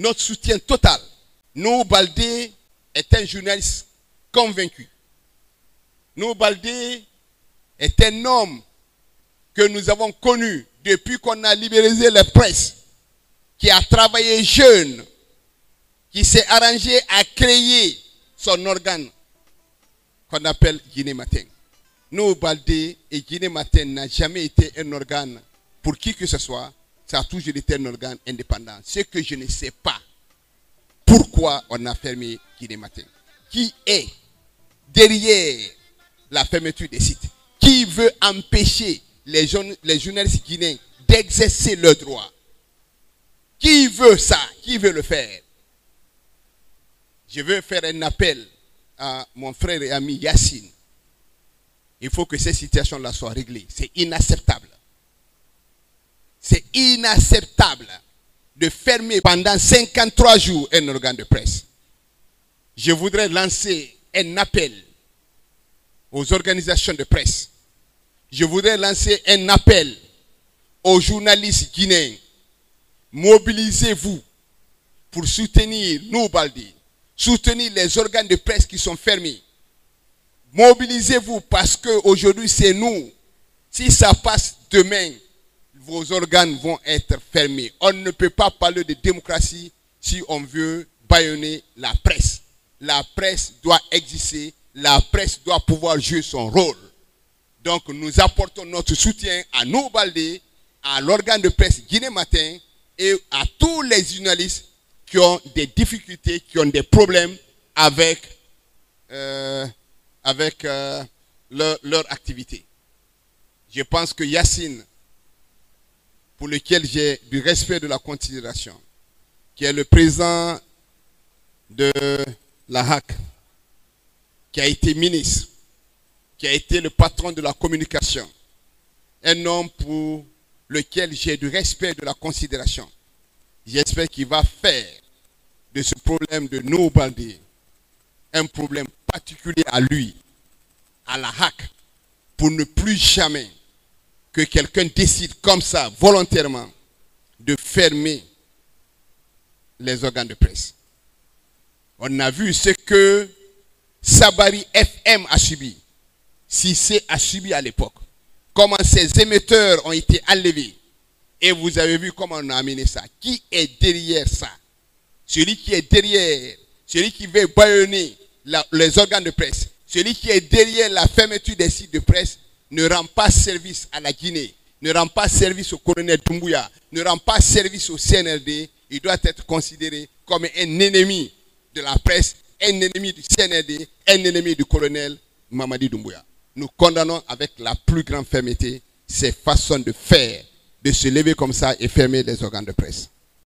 notre soutien total. Nuhu Baldé est un journaliste convaincu. Nuhu Baldé est un homme que nous avons connu depuis qu'on a libéralisé la presse, qui a travaillé jeune, qui s'est arrangé à créer son organe qu'on appelle Guinée Matin. Nuhu Baldé et Guinée Matin n'a jamais été un organe pour qui que ce soit, ça a toujours été un organe indépendant. Ce que je ne sais pas, pourquoi on a fermé Guinée Matin. Qui est derrière la fermeture des sites? Qui veut empêcher les journalistes guinéens d'exercer leurs droits? Qui veut ça? Qui veut le faire? Je veux faire un appel à mon frère et ami Yassine. Il faut que ces situations-là soient réglées. C'est inacceptable. C'est inacceptable de fermer pendant 53 jours un organe de presse. Je voudrais lancer un appel aux organisations de presse. Je voudrais lancer un appel aux journalistes guinéens. Mobilisez-vous pour soutenir Nuhu Baldé, soutenir les organes de presse qui sont fermés. Mobilisez-vous parce qu'aujourd'hui c'est nous. Si ça passe demain, vos organes vont être fermés. On ne peut pas parler de démocratie si on veut bâillonner la presse. La presse doit exister, la presse doit pouvoir jouer son rôle. Donc nous apportons notre soutien à Nuhu Baldé, à l'organe de presse Guinée Matin et à tous les journalistes qui ont des difficultés, qui ont des problèmes avec leur activité. Je pense que Yassine, pour lequel j'ai du respect, de la considération, qui est le président de la HAC, qui a été ministre, qui a été le patron de la communication, un homme pour lequel j'ai du respect, de la considération. J'espère qu'il va faire de ce problème de Nuhu Baldé un problème particulier à lui, à la HAC, pour ne plus jamais que quelqu'un décide comme ça, volontairement, de fermer les organes de presse. On a vu ce que Sabari FM a subi, Cissé a subi à l'époque, comment ces émetteurs ont été enlevés. Et vous avez vu comment on a amené ça. Qui est derrière ça? Celui qui est derrière, celui qui veut bâillonner les organes de presse, celui qui est derrière la fermeture des sites de presse, ne rend pas service à la Guinée, ne rend pas service au colonel Doumbouya, ne rend pas service au CNRD. Il doit être considéré comme un ennemi de la presse, un ennemi du CNRD, un ennemi du colonel Mamadi Doumbouya. Nous condamnons avec la plus grande fermeté ces façons de faire, de se lever comme ça et fermer les organes de presse.